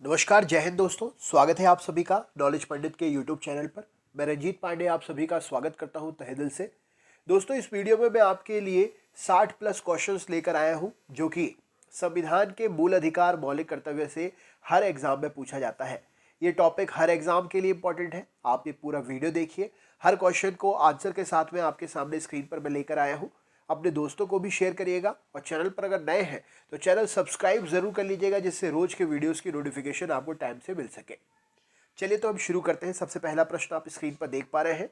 नमस्कार, जय हिंद दोस्तों। स्वागत है आप सभी का नॉलेज पंडित के यूट्यूब चैनल पर। मैं रंजीत पांडे आप सभी का स्वागत करता हूं तहे दिल से। दोस्तों, इस वीडियो में मैं आपके लिए 60 प्लस क्वेश्चंस लेकर आया हूं जो कि संविधान के मूल अधिकार मौलिक कर्तव्य से हर एग्जाम में पूछा जाता है। ये टॉपिक हर एग्जाम के लिए इंपॉर्टेंट है। आप ये पूरा वीडियो देखिए। हर क्वेश्चन को आंसर के साथ में आपके सामने स्क्रीन पर मैं लेकर आया हूँ। अपने दोस्तों को भी शेयर करिएगा और चैनल पर अगर नए हैं तो चैनल सब्सक्राइब जरूर कर लीजिएगा, जिससे रोज के वीडियोस की नोटिफिकेशन आपको टाइम से मिल सके। चलिए तो हम शुरू करते हैं। सबसे पहला प्रश्न आप स्क्रीन पर देख पा रहे हैं।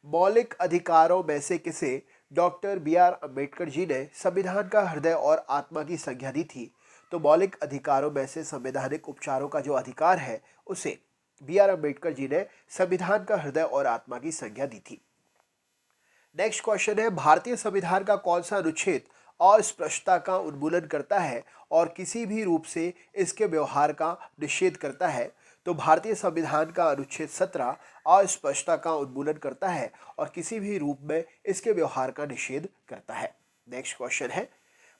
मौलिक अधिकारों में से किसे डॉक्टर बी.आर. अम्बेडकर जी ने संविधान का हृदय और आत्मा की संज्ञा दी थी? तो मौलिक अधिकारों में से संवैधानिक उपचारों का जो अधिकार है उसे बी.आर. अम्बेडकर जी ने संविधान का हृदय और आत्मा की संज्ञा दी थी। नेक्स्ट क्वेश्चन है, भारतीय संविधान का कौन सा अनुच्छेद अस्पृश्यता का उन्मूलन करता है और किसी भी रूप से इसके व्यवहार का निषेध करता है? तो भारतीय संविधान का अनुच्छेद 17 अस्पृश्यता का उन्मूलन करता है और किसी भी रूप में इसके व्यवहार का निषेध करता है। नेक्स्ट क्वेश्चन है,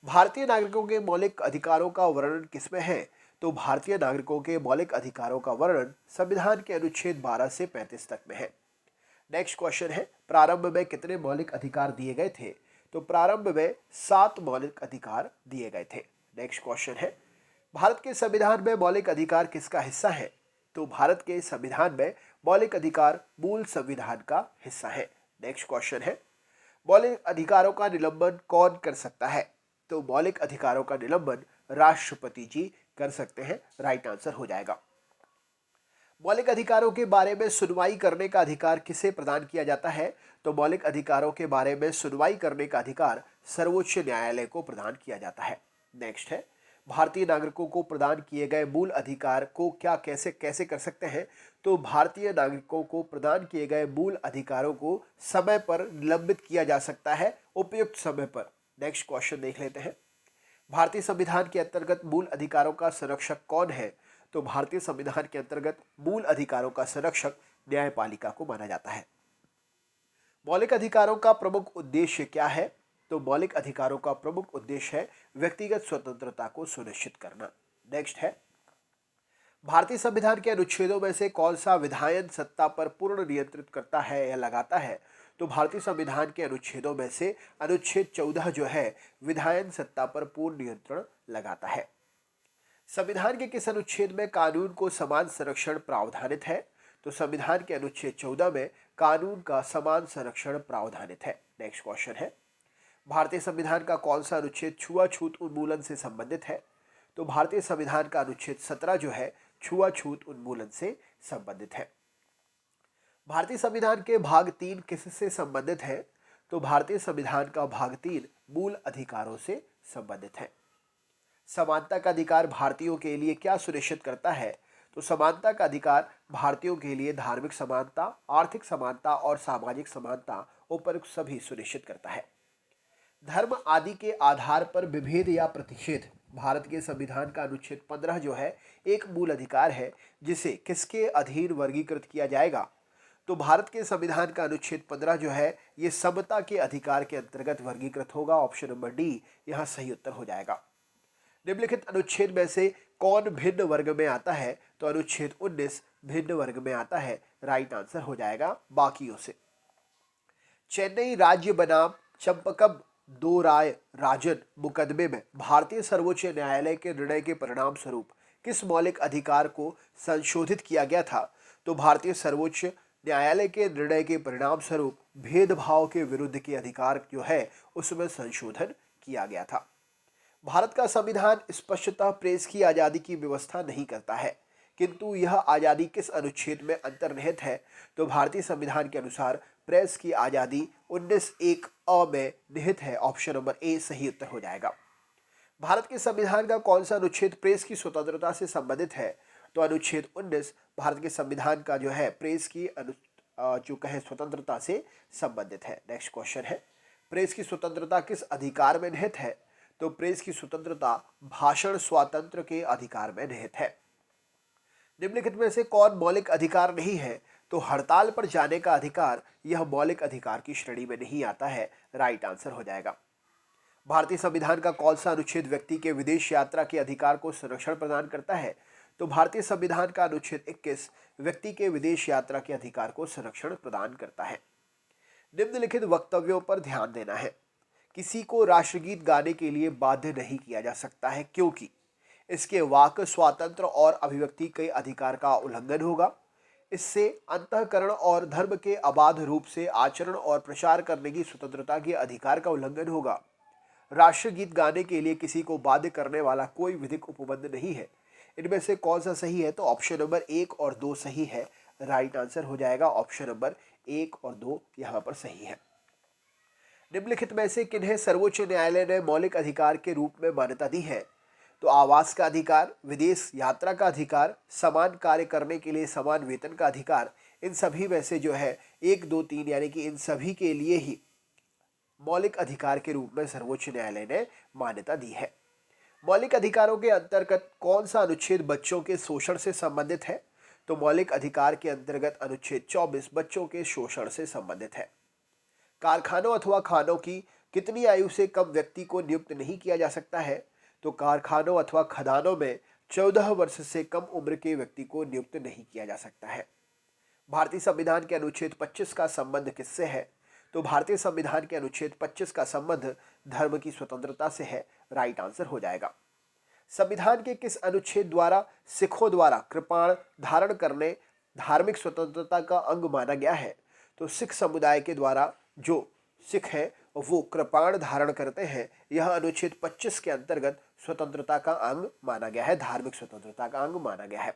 भारतीय नागरिकों के मौलिक अधिकारों का वर्णन किसमें है? तो भारतीय नागरिकों के मौलिक अधिकारों का वर्णन संविधान के अनुच्छेद 12 से 35 तक में है। नेक्स्ट क्वेश्चन है, प्रारंभ में कितने मौलिक अधिकार दिए गए थे? तो प्रारंभ में 7 मौलिक अधिकार दिए गए थे। नेक्स्ट क्वेश्चन है, भारत के संविधान में मौलिक अधिकार किसका हिस्सा है? तो भारत के संविधान में मौलिक अधिकार मूल संविधान का हिस्सा है। नेक्स्ट क्वेश्चन है, मौलिक अधिकारों का निलंबन कौन कर सकता है? तो मौलिक अधिकारों का निलंबन राष्ट्रपति जी कर सकते हैं। राइट आंसर हो जाएगा। मौलिक अधिकारों के बारे में सुनवाई करने का अधिकार किसे प्रदान किया जाता है? तो मौलिक अधिकारों के बारे में सुनवाई करने का अधिकार सर्वोच्च न्यायालय को प्रदान किया जाता है। नेक्स्ट है, भारतीय नागरिकों को प्रदान किए गए मूल अधिकार को क्या कैसे कैसे कर सकते हैं? तो भारतीय नागरिकों को प्रदान किए गए मूल अधिकारों को समय पर निलंबित किया जा सकता है, उपयुक्त समय पर। नेक्स्ट क्वेश्चन देख लेते हैं। भारतीय संविधान के अंतर्गत मूल अधिकारों का संरक्षक कौन है? तो भारतीय संविधान के अंतर्गत मूल अधिकारों का संरक्षक न्यायपालिका को माना जाता है। मौलिक अधिकारों का प्रमुख उद्देश्य क्या है? तो मौलिक अधिकारों का प्रमुख उद्देश्य है व्यक्तिगत स्वतंत्रता को सुनिश्चित करना। नेक्स्ट है, भारतीय संविधान के अनुच्छेदों में से कौन सा विधायन सत्ता पर पूर्ण नियंत्रित करता है या लगाता है? तो भारतीय संविधान के अनुच्छेदों में से अनुच्छेद 14 जो है विधायन सत्ता पर पूर्ण नियंत्रण लगाता है। संविधान के किस अनुच्छेद में कानून को समान संरक्षण प्रावधानित है? तो संविधान के अनुच्छेद 14 में कानून का समान संरक्षण प्रावधानित है। नेक्स्ट क्वेश्चन है, भारतीय संविधान का कौन सा अनुच्छेद छुआछूत उन्मूलन से संबंधित है? तो भारतीय संविधान का अनुच्छेद 17 जो है छुआछूत उन्मूलन से संबंधित है। भारतीय संविधान के भाग 3 किससे संबंधित है? तो भारतीय संविधान का भाग 3 मूल अधिकारों से संबंधित है। समानता का अधिकार भारतीयों के लिए क्या सुनिश्चित करता है? तो समानता का अधिकार भारतीयों के लिए धार्मिक समानता, आर्थिक समानता और सामाजिक समानता उपयुक्त सभी सुनिश्चित करता है। धर्म आदि के आधार पर विभेद या प्रतिषेध भारत के संविधान का अनुच्छेद 15 जो है एक मूल अधिकार है, जिसे किसके अधीन वर्गीकृत किया जाएगा? तो भारत के संविधान का अनुच्छेद 15 जो है ये समता के अधिकार के अंतर्गत वर्गीकृत होगा। ऑप्शन नंबर डी यहाँ सही उत्तर हो जाएगा। निम्नलिखित अनुच्छेद में से कौन भिन्न वर्ग में आता है? तो अनुच्छेद 19 भिन्न वर्ग में आता है। राइट आंसर हो जाएगा बाकियों से। चेन्नई राज्य बनाम चंपकम दो राय राजन मुकदमे में भारतीय सर्वोच्च न्यायालय के निर्णय के परिणाम स्वरूप किस मौलिक अधिकार को संशोधित किया गया था? तो भारतीय सर्वोच्च न्यायालय के निर्णय के परिणाम स्वरूप भेदभाव के विरुद्ध के अधिकार जो है उसमें संशोधन किया गया था। भारत का संविधान स्पष्टतः प्रेस की आज़ादी की व्यवस्था नहीं करता है, किंतु यह आज़ादी किस अनुच्छेद में अंतर्निहित है? तो भारतीय संविधान के अनुसार प्रेस की आज़ादी 19(1) अ में निहित है। ऑप्शन नंबर ए सही उत्तर हो जाएगा। भारत के संविधान का कौन सा अनुच्छेद प्रेस की स्वतंत्रता से संबंधित है? तो अनुच्छेद 19 भारत के संविधान का जो है प्रेस की जो कहे स्वतंत्रता से संबंधित है। नेक्स्ट क्वेश्चन है, प्रेस की स्वतंत्रता किस अधिकार में निहित है? तो प्रेस की स्वतंत्रता भाषण स्वातंत्र्य के अधिकार में निहित है। निम्नलिखित में से कौन मौलिक अधिकार नहीं है? तो हड़ताल पर जाने का अधिकार यह मौलिक अधिकार की श्रेणी में नहीं आता है। राइट आंसर हो जाएगा। भारतीय संविधान का कौन सा अनुच्छेद व्यक्ति के विदेश यात्रा के अधिकार को संरक्षण प्रदान करता है? तो भारतीय संविधान का अनुच्छेद 21 व्यक्ति के विदेश यात्रा के अधिकार को संरक्षण प्रदान करता है। निम्नलिखित वक्तव्यों पर ध्यान देना है। किसी को राष्ट्रगीत गाने के लिए बाध्य नहीं किया जा सकता है, क्योंकि इसके वाक स्वातंत्र और अभिव्यक्ति के अधिकार का उल्लंघन होगा। इससे अंतःकरण और धर्म के अबाध रूप से आचरण और प्रचार करने की स्वतंत्रता के अधिकार का उल्लंघन होगा। राष्ट्रगीत गाने के लिए किसी को बाध्य करने वाला कोई विधिक उपबंध नहीं है। इनमें से कौन सा सही है? तो ऑप्शन नंबर 1 और 2 सही है। राइट आंसर हो जाएगा ऑप्शन नंबर 1 और 2 यहाँ पर सही है। निम्नलिखित में से किन्हें सर्वोच्च न्यायालय ने मौलिक अधिकार के रूप में मान्यता दी है? तो आवास का अधिकार, विदेश यात्रा का अधिकार, समान कार्य करने के लिए समान वेतन का अधिकार, इन सभी में से जो है 1, 2, 3 यानी कि इन सभी के लिए ही मौलिक अधिकार के रूप में सर्वोच्च न्यायालय ने मान्यता दी है। मौलिक अधिकारों के अंतर्गत कौन सा अनुच्छेद बच्चों के शोषण से संबंधित है? तो मौलिक अधिकार के अंतर्गत अनुच्छेद 24 बच्चों के शोषण से संबंधित है। कारखानों अथवा खानों की कितनी आयु से कम व्यक्ति को नियुक्त नहीं किया जा सकता है? तो कारखानों अथवा खदानों में 14 वर्ष से कम उम्र के व्यक्ति को नियुक्त नहीं किया जा सकता है। भारतीय संविधान के अनुच्छेद 25 का संबंध किससे है? तो भारतीय संविधान के अनुच्छेद 25 का संबंध धर्म की स्वतंत्रता से है। राइट आंसर हो जाएगा। संविधान के किस अनुच्छेद द्वारा सिखों द्वारा कृपाण धारण करने धार्मिक स्वतंत्रता का अंग माना गया है? तो सिख समुदाय के द्वारा जो सिख है वो कृपाण धारण करते हैं, यह अनुच्छेद 25 के अंतर्गत स्वतंत्रता का अंग माना गया है, धार्मिक स्वतंत्रता का अंग माना गया है।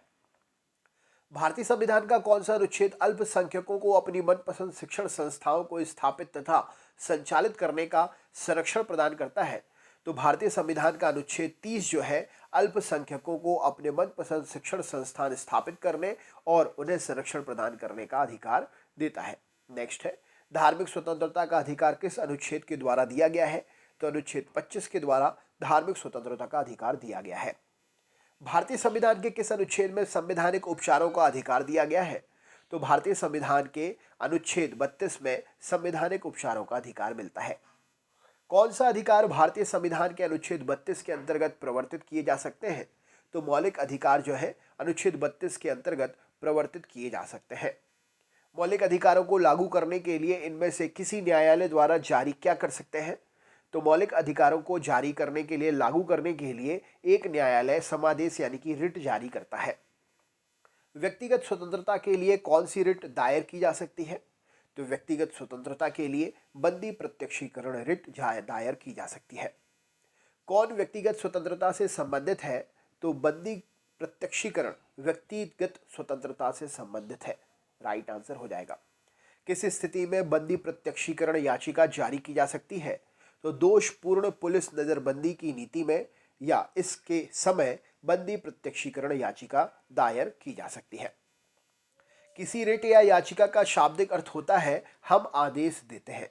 भारतीय संविधान का कौन सा अनुच्छेद अल्पसंख्यकों को अपनी मनपसंद शिक्षण संस्थाओं को स्थापित तथा संचालित करने का संरक्षण प्रदान करता है? तो भारतीय संविधान का अनुच्छेद 30 जो है अल्पसंख्यकों को अपने मनपसंद शिक्षण संस्थान स्थापित करने और उन्हें संरक्षण प्रदान करने का अधिकार देता है। नेक्स्ट है, धार्मिक स्वतंत्रता का अधिकार किस अनुच्छेद के द्वारा दिया गया है? तो अनुच्छेद 25 के द्वारा धार्मिक स्वतंत्रता का अधिकार दिया गया है। भारतीय संविधान के किस अनुच्छेद में संवैधानिक उपचारों का अधिकार दिया गया है? तो भारतीय संविधान के अनुच्छेद 32 में संवैधानिक उपचारों का अधिकार मिलता है। कौन सा अधिकार भारतीय संविधान के अनुच्छेद 32 के अंतर्गत प्रवर्तित किए जा सकते हैं? तो मौलिक अधिकार जो है अनुच्छेद 32 के अंतर्गत प्रवर्तित किए जा सकते हैं। मौलिक अधिकारों को लागू करने के लिए इनमें से किसी न्यायालय द्वारा जारी क्या कर सकते हैं? तो मौलिक अधिकारों को जारी करने के लिए, लागू करने के लिए एक न्यायालय समादेश यानी कि रिट जारी करता है। व्यक्तिगत स्वतंत्रता के लिए कौन सी रिट दायर की जा सकती है? तो व्यक्तिगत स्वतंत्रता के लिए बंदी प्रत्यक्षीकरण रिट दायर की जा सकती है। कौन व्यक्तिगत स्वतंत्रता से संबंधित है? तो बंदी प्रत्यक्षीकरण व्यक्तिगत स्वतंत्रता से संबंधित है। राइट आंसर हो जाएगा। किस स्थिति में बंदी प्रत्यक्षीकरण याचिका जारी की जा सकती है? तो दोषपूर्ण पुलिस नजरबंदी की नीति में या इसके समय बंदी प्रत्यक्षीकरण याचिका दायर की जा सकती है। किसी रिट या याचिका का शाब्दिक अर्थ होता है हम आदेश देते हैं,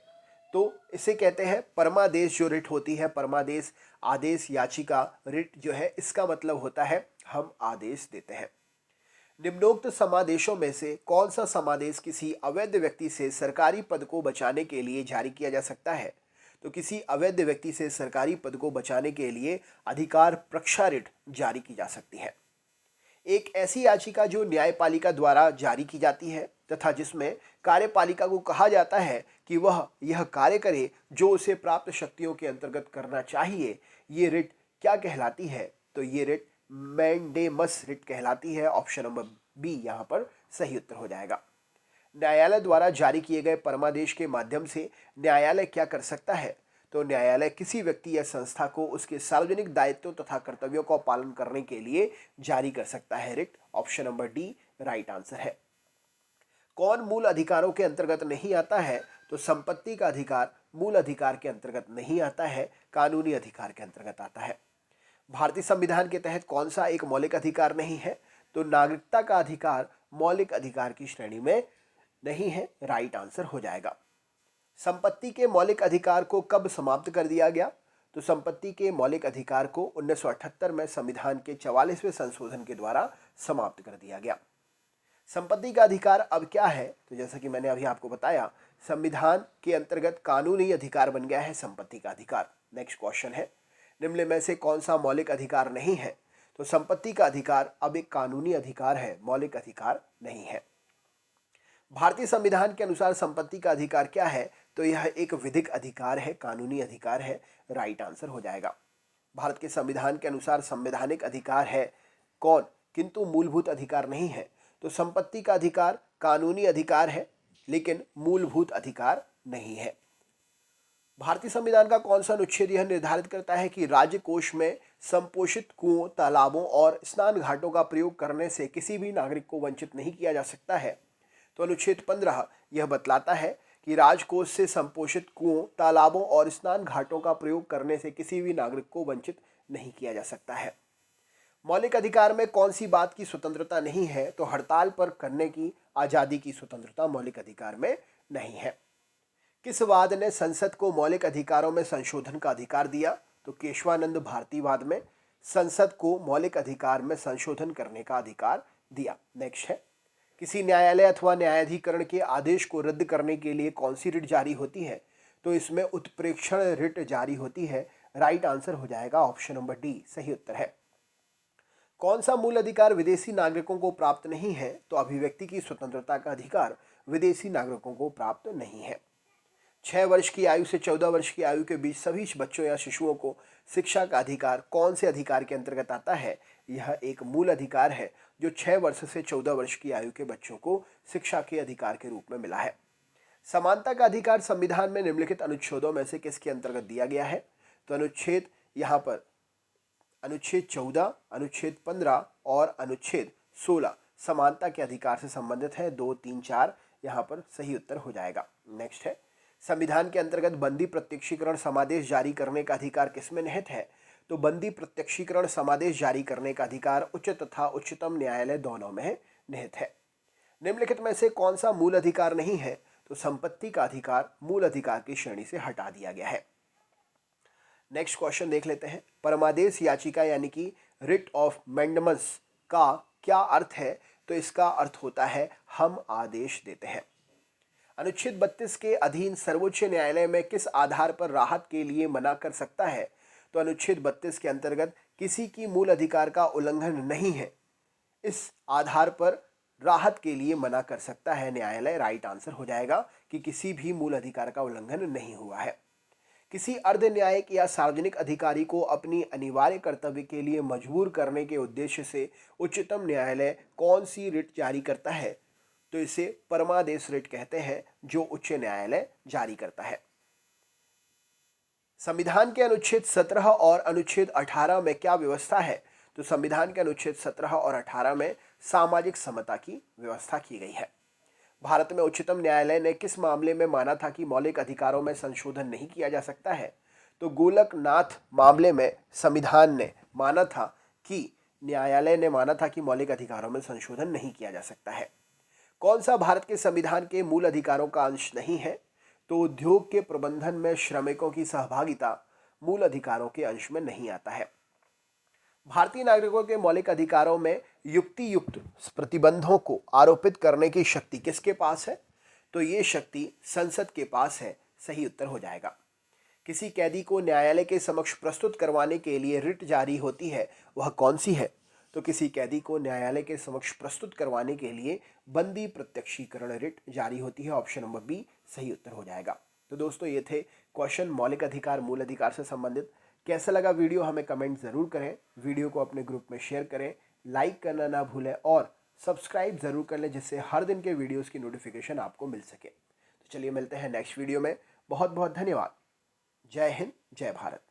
तो इसे कहते हैं परमादेश। जो रिट होती है परमादेश आदेश याचिका रिट जो है, इसका मतलब होता है हम आदेश देते हैं। निम्नोक्त समादेशों में से कौन सा समादेश किसी अवैध व्यक्ति से सरकारी पद को बचाने के लिए जारी किया जा सकता है? तो किसी अवैध व्यक्ति से सरकारी पद को बचाने के लिए अधिकार प्रक्षा रिट जारी की जा सकती है। एक ऐसी याचिका जो न्यायपालिका द्वारा जारी की जाती है तथा जिसमें कार्यपालिका को कहा जाता है कि वह यह कार्य करे जो उसे प्राप्त शक्तियों के अंतर्गत करना चाहिए, ये रिट क्या कहलाती है? तो ये रिट मैंडेमस रिट कहलाती है। ऑप्शन नंबर बी यहाँ पर सही उत्तर हो जाएगा। न्यायालय द्वारा जारी किए गए परमादेश के माध्यम से न्यायालय क्या कर सकता है? तो न्यायालय किसी व्यक्ति या संस्था को उसके सार्वजनिक दायित्वों तथा कर्तव्यों का पालन करने के लिए जारी कर सकता है writ. Option number D right answer है। कौन मूल अधिकारों के अंतर्गत नहीं आता है? तो संपत्ति का अधिकार मूल अधिकार के अंतर्गत नहीं आता है, कानूनी अधिकार के अंतर्गत आता है। भारतीय संविधान के तहत कौन सा एक मौलिक अधिकार नहीं है? तो नागरिकता का अधिकार मौलिक अधिकार की श्रेणी में नहीं है। राइट आंसर हो जाएगा। संपत्ति के मौलिक अधिकार को कब समाप्त कर दिया गया? तो संपत्ति के मौलिक अधिकार को 1978 में संविधान के 44वें संशोधन के द्वारा समाप्त कर दिया गया। संपत्ति का अधिकार अब क्या है? तो जैसा कि मैंने अभी आपको बताया, संविधान के अंतर्गत कानूनी अधिकार बन गया है संपत्ति का अधिकार। नेक्स्ट क्वेश्चन है, निम्न में से कौन सा मौलिक अधिकार नहीं है? तो संपत्ति का अधिकार अब एक कानूनी अधिकार है, मौलिक अधिकार नहीं है। भारतीय संविधान के अनुसार संपत्ति का अधिकार क्या है? तो यह एक विधिक अधिकार है, कानूनी अधिकार है। राइट आंसर हो जाएगा। भारत के संविधान के अनुसार संवैधानिक अधिकार है कौन, किंतु मूलभूत अधिकार नहीं है। तो संपत्ति का अधिकार कानूनी अधिकार है, लेकिन मूलभूत अधिकार नहीं है। भारतीय संविधान का कौन सा अनुच्छेद यह निर्धारित करता है कि राज्य कोष में संपोषित कुओं, तालाबों और स्नान घाटों का प्रयोग करने से किसी भी नागरिक को वंचित नहीं किया जा सकता है? तो अनुच्छेद 15 यह बतलाता है कि राजकोष से संपोषित कुओं, तालाबों और स्नान घाटों का प्रयोग करने से किसी भी नागरिक को वंचित नहीं किया जा सकता है। मौलिक अधिकार में कौन सी बात की स्वतंत्रता नहीं है? तो हड़ताल पर करने की आजादी की स्वतंत्रता मौलिक अधिकार में नहीं है। किस वाद ने संसद को मौलिक अधिकारों में संशोधन का अधिकार दिया? तो केशवानंद भारतीवाद में संसद को मौलिक अधिकार में संशोधन करने का अधिकार दिया। नेक्स्ट है, किसी न्यायालय अथवा न्यायाधिकरण के आदेश को रद्द करने के लिए कौन सी रिट जारी होती है? तो इसमें उत्प्रेक्षण रिट जारी होती है। राइट आंसर हो जाएगा ऑप्शन नंबर डी, सही उत्तर है। कौन सा मूल अधिकार विदेशी नागरिकों को प्राप्त नहीं है? तो अभिव्यक्ति की स्वतंत्रता का अधिकार विदेशी नागरिकों को प्राप्त नहीं है। 6 वर्ष की आयु से 14 वर्ष की आयु के बीच सभी बच्चों या शिशुओं को शिक्षा का अधिकार कौन से अधिकार के अंतर्गत आता है? यह एक मूल अधिकार है जो 6 वर्ष से 14 वर्ष की आयु के बच्चों को शिक्षा के अधिकार के रूप में मिला है। समानता का अधिकार संविधान में निम्नलिखित अनुच्छेदों में से किसके अंतर्गत दिया गया है? तो अनुच्छेद यहाँ पर अनुच्छेद 14, अनुच्छेद 15 और अनुच्छेद 16 समानता के अधिकार से संबंधित है। 2, 3, 4 यहाँ पर सही उत्तर हो जाएगा। नेक्स्ट है, संविधान के अंतर्गत बंदी प्रत्यक्षीकरण समादेश जारी करने का अधिकार किसमें निहित है? तो बंदी प्रत्यक्षीकरण समादेश जारी करने का अधिकार उच्च तथा उच्चतम न्यायालय दोनों में निहित है। निम्नलिखित में से कौन सा मूल अधिकार नहीं है? तो संपत्ति का अधिकार मूल अधिकार की श्रेणी से हटा दिया गया है। नेक्स्ट क्वेश्चन देख लेते हैं। परमादेश याचिका यानी कि रिट ऑफ मैंडमस का क्या अर्थ है? तो इसका अर्थ होता है हम आदेश देते हैं। अनुच्छेद 32 के अधीन सर्वोच्च न्यायालय में किस आधार पर राहत के लिए मना कर सकता है? तो अनुच्छेद 32 के अंतर्गत किसी की मूल अधिकार का उल्लंघन नहीं है, इस आधार पर राहत के लिए मना कर सकता है न्यायालय। राइट आंसर हो जाएगा कि किसी भी मूल अधिकार का उल्लंघन नहीं हुआ है। किसी अर्ध न्यायिक या सार्वजनिक अधिकारी को अपनी अनिवार्य कर्तव्य के लिए मजबूर करने के उद्देश्य से उच्चतम न्यायालय कौन सी रिट जारी करता है? तो इसे परमादेश रिट कहते हैं, जो उच्च न्यायालय जारी करता है। संविधान के अनुच्छेद 17 और अनुच्छेद 18 में क्या व्यवस्था है? तो संविधान के अनुच्छेद 17 और 18 में सामाजिक समता की व्यवस्था की गई है। भारत में उच्चतम न्यायालय ने किस मामले में माना था कि मौलिक अधिकारों में संशोधन नहीं किया जा सकता है? तो गोलकनाथ मामले में संविधान ने माना था कि न्यायालय ने माना था कि मौलिक अधिकारों में संशोधन नहीं किया जा सकता है। कौन सा भारत के संविधान के मूल अधिकारों का अंश नहीं है? तो उद्योग के प्रबंधन में श्रमिकों की सहभागिता मूल अधिकारों के अंश में नहीं आता है। भारतीय नागरिकों के मौलिक अधिकारों में युक्ति युक्त प्रतिबंधों को आरोपित करने की शक्ति किसके पास है? तो ये शक्ति संसद के पास है। सही उत्तर हो जाएगा। किसी कैदी को न्यायालय के समक्ष प्रस्तुत करवाने के लिए रिट जारी होती है, वह कौन सी है? तो किसी कैदी को न्यायालय के समक्ष प्रस्तुत करवाने के लिए बंदी प्रत्यक्षीकरण रिट जारी होती है। ऑप्शन नंबर बी सही उत्तर हो जाएगा। तो दोस्तों, ये थे क्वेश्चन मौलिक अधिकार मूल अधिकार से संबंधित। कैसा लगा वीडियो हमें कमेंट ज़रूर करें। वीडियो को अपने ग्रुप में शेयर करें, लाइक करना ना भूलें और सब्सक्राइब ज़रूर कर लें, जिससे हर दिन के वीडियोस की नोटिफिकेशन आपको मिल सके। तो चलिए मिलते हैं नेक्स्ट वीडियो में। बहुत बहुत धन्यवाद। जय हिंद, जय भारत।